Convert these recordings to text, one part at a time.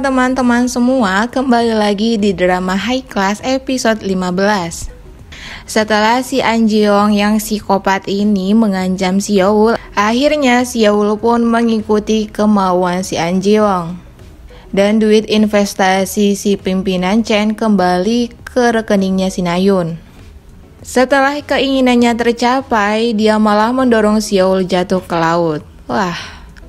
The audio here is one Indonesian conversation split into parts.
Halo teman-teman semua, kembali lagi di drama High Class episode 15. Setelah si An Ji-young yang psikopat ini mengancam si Yeol, akhirnya si Yeol pun mengikuti kemauan si An Ji-young. Dan duit investasi si pimpinan Chen kembali ke rekeningnya si Na-yoon. Setelah keinginannya tercapai, dia malah mendorong si Yeol jatuh ke laut. Wah,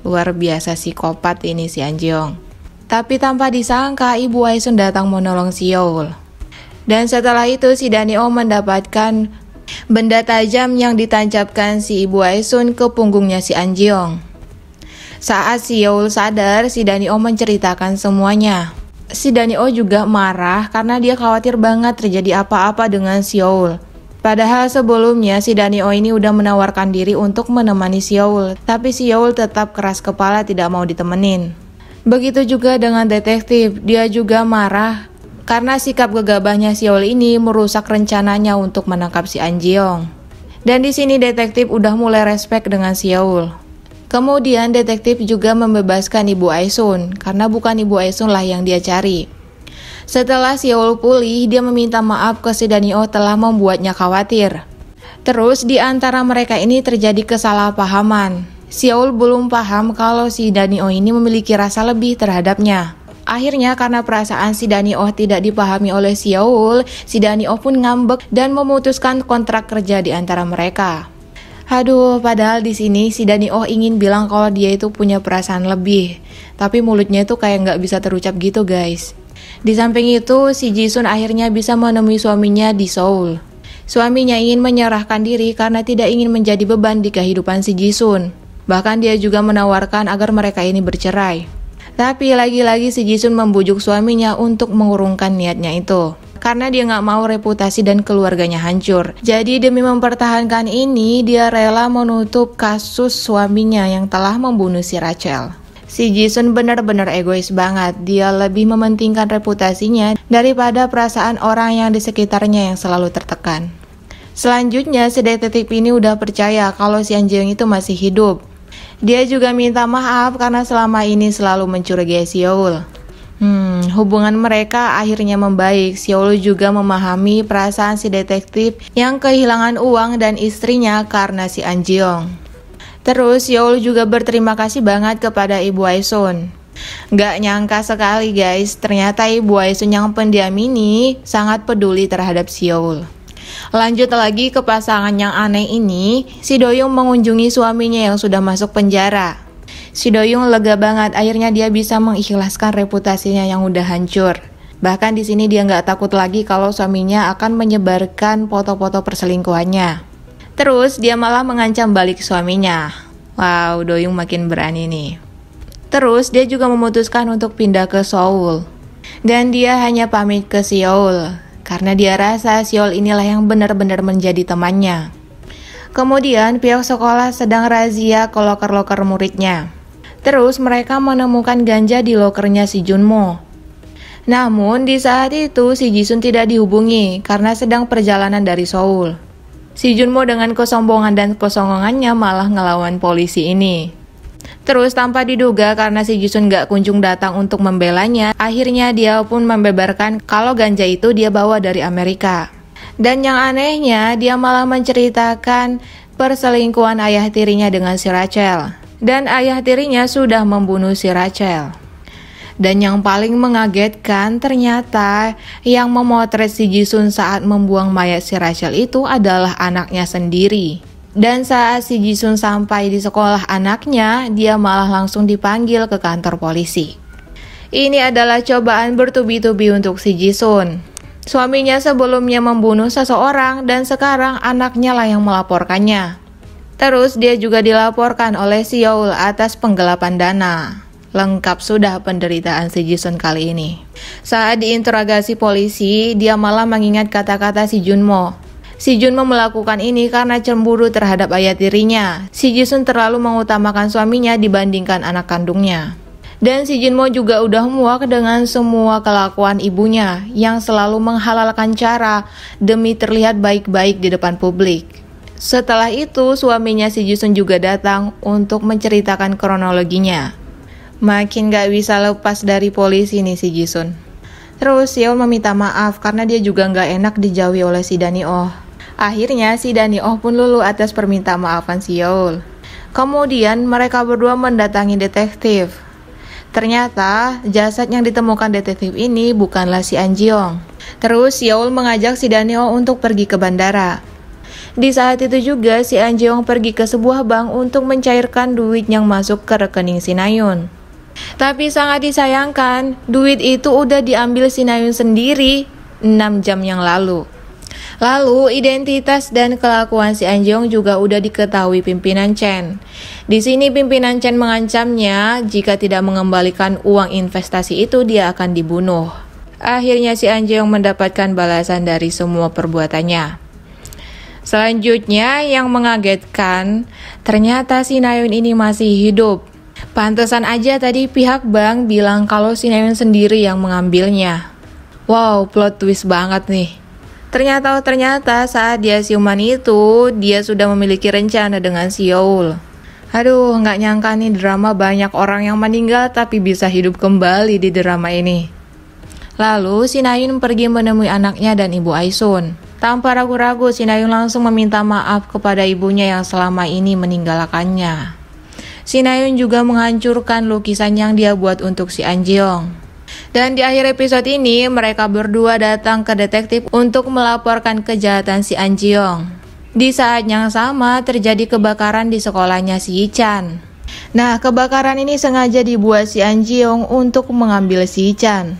luar biasa psikopat ini si An Ji-young. Tapi tanpa disangka, Ibu Aisun datang menolong si Yeol. Dan setelah itu si Danio mendapatkan benda tajam yang ditancapkan si Ibu Aisun ke punggungnya si An Ji-young. Saat si Yeol sadar, si Danio menceritakan semuanya. Si Danio juga marah karena dia khawatir banget terjadi apa-apa dengan si Yeol. Padahal sebelumnya si Danio ini udah menawarkan diri untuk menemani si Yeol, tapi si Yeol tetap keras kepala tidak mau ditemenin. Begitu juga dengan detektif, dia juga marah karena sikap gegabahnya si Yeol ini merusak rencananya untuk menangkap si An Ji-young. Dan di sini detektif udah mulai respect dengan si Yeol. Kemudian detektif juga membebaskan Ibu Aisun karena bukan Ibu Aisun lah yang dia cari. Setelah si Yeol pulih, dia meminta maaf ke si Danio telah membuatnya khawatir. Terus di antara mereka ini terjadi kesalahpahaman. Si Yeol belum paham kalau si Danio ini memiliki rasa lebih terhadapnya. Akhirnya karena perasaan si Danio tidak dipahami oleh si Yeol, si Danio pun ngambek dan memutuskan kontrak kerja di antara mereka. Aduh, padahal di sini si Danio ingin bilang kalau dia itu punya perasaan lebih, tapi mulutnya itu kayak nggak bisa terucap gitu guys. Di samping itu, si Ji-sun akhirnya bisa menemui suaminya di Seoul. Suaminya ingin menyerahkan diri karena tidak ingin menjadi beban di kehidupan si Ji-sun. Bahkan dia juga menawarkan agar mereka ini bercerai. Tapi lagi-lagi si Ji-sun membujuk suaminya untuk mengurungkan niatnya itu. Karena dia nggak mau reputasi dan keluarganya hancur. Jadi demi mempertahankan ini, dia rela menutup kasus suaminya yang telah membunuh si Rachel. Si Ji-sun benar-benar egois banget. Dia lebih mementingkan reputasinya daripada perasaan orang yang di sekitarnya yang selalu tertekan. Selanjutnya, si detektif ini udah percaya kalau si An Ji-young itu masih hidup. Dia juga minta maaf karena selama ini selalu mencurigai si Yeol. Hubungan mereka akhirnya membaik. Si Yeol juga memahami perasaan si detektif yang kehilangan uang dan istrinya karena si An Ji-young. Terus Yeol juga berterima kasih banget kepada Ibu Aisun. Gak nyangka sekali guys, ternyata Ibu Aisun yang pendiam ini sangat peduli terhadap si Yeol. Lanjut lagi ke pasangan yang aneh ini, si Do-young mengunjungi suaminya yang sudah masuk penjara. Si Do-young lega banget, akhirnya dia bisa mengikhlaskan reputasinya yang udah hancur. Bahkan di sini dia nggak takut lagi kalau suaminya akan menyebarkan foto-foto perselingkuhannya. Terus dia malah mengancam balik suaminya. Wow, Do-young makin berani nih. Terus dia juga memutuskan untuk pindah ke Seoul. Dan dia hanya pamit ke si Yeol karena dia rasa si Yeol inilah yang benar-benar menjadi temannya. Kemudian pihak sekolah sedang razia ke loker-loker muridnya. Terus mereka menemukan ganja di lokernya si Junmo. Namun di saat itu si Ji-sun tidak dihubungi karena sedang perjalanan dari Seoul. Si Junmo dengan kesombongan dan kesongkongannya malah ngelawan polisi ini. Terus tanpa diduga karena si Ji-sun gak kunjung datang untuk membelanya, akhirnya dia pun membeberkan kalau ganja itu dia bawa dari Amerika. Dan yang anehnya, dia malah menceritakan perselingkuhan ayah tirinya dengan si Rachel. Dan ayah tirinya sudah membunuh si Rachel. Dan yang paling mengagetkan, ternyata yang memotret si Ji-sun saat membuang mayat si Rachel itu adalah anaknya sendiri. Dan saat si Ji-sun sampai di sekolah anaknya, dia malah langsung dipanggil ke kantor polisi. Ini adalah cobaan bertubi-tubi untuk si Ji-sun. Suaminya sebelumnya membunuh seseorang dan sekarang anaknya lah yang melaporkannya. Terus dia juga dilaporkan oleh si Yeol atas penggelapan dana. Lengkap sudah penderitaan si Ji-sun kali ini. Saat diinterogasi polisi, dia malah mengingat kata-kata si Junmo. Si Junmo melakukan ini karena cemburu terhadap ayah tirinya. Si Ji-sun terlalu mengutamakan suaminya dibandingkan anak kandungnya. Dan si Junmo juga udah muak dengan semua kelakuan ibunya yang selalu menghalalkan cara demi terlihat baik-baik di depan publik. Setelah itu, suaminya si Ji-sun juga datang untuk menceritakan kronologinya. Makin gak bisa lepas dari polisi nih si Jisun. Terus Seol meminta maaf karena dia juga gak enak dijauhi oleh si Danny-oh. Akhirnya si Danny-oh pun luluh atas permintaan maafan Seol. Kemudian mereka berdua mendatangi detektif. Ternyata jasad yang ditemukan detektif ini bukanlah si An Ji-young. Terus Seol mengajak si Danny-oh untuk pergi ke bandara. Di saat itu juga si An Ji-young pergi ke sebuah bank untuk mencairkan duit yang masuk ke rekening si Na-yoon. Tapi sangat disayangkan, duit itu udah diambil si Na-yoon sendiri 6 jam yang lalu. Lalu identitas dan kelakuan si An Ji-young juga udah diketahui pimpinan Chen. Di sini pimpinan Chen mengancamnya jika tidak mengembalikan uang investasi itu dia akan dibunuh. Akhirnya si An Ji-young mendapatkan balasan dari semua perbuatannya. Selanjutnya yang mengagetkan, ternyata si Na-yoon ini masih hidup. Pantesan aja tadi pihak bank bilang kalau si Na-yoon sendiri yang mengambilnya. Wow, plot twist banget nih. Ternyata saat dia siuman itu, dia sudah memiliki rencana dengan Seol. Aduh, nggak nyangka nih drama banyak orang yang meninggal tapi bisa hidup kembali di drama ini. Lalu si Na-yoon pergi menemui anaknya dan ibu Aisun. Tanpa ragu-ragu, si Na-yoon langsung meminta maaf kepada ibunya yang selama ini meninggalkannya. Si Na-yoon juga menghancurkan lukisan yang dia buat untuk si An Ji-young. Dan di akhir episode ini, mereka berdua datang ke detektif untuk melaporkan kejahatan si An Ji-young. Di saat yang sama, terjadi kebakaran di sekolahnya si Yi-chan. Nah, kebakaran ini sengaja dibuat si An Ji-young untuk mengambil si Yi-chan.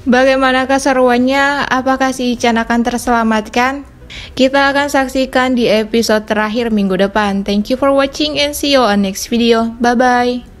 Bagaimana keseruannya? Apakah si Yi-chan akan terselamatkan? Kita akan saksikan di episode terakhir minggu depan. Thank you for watching and see you on next video. Bye-bye.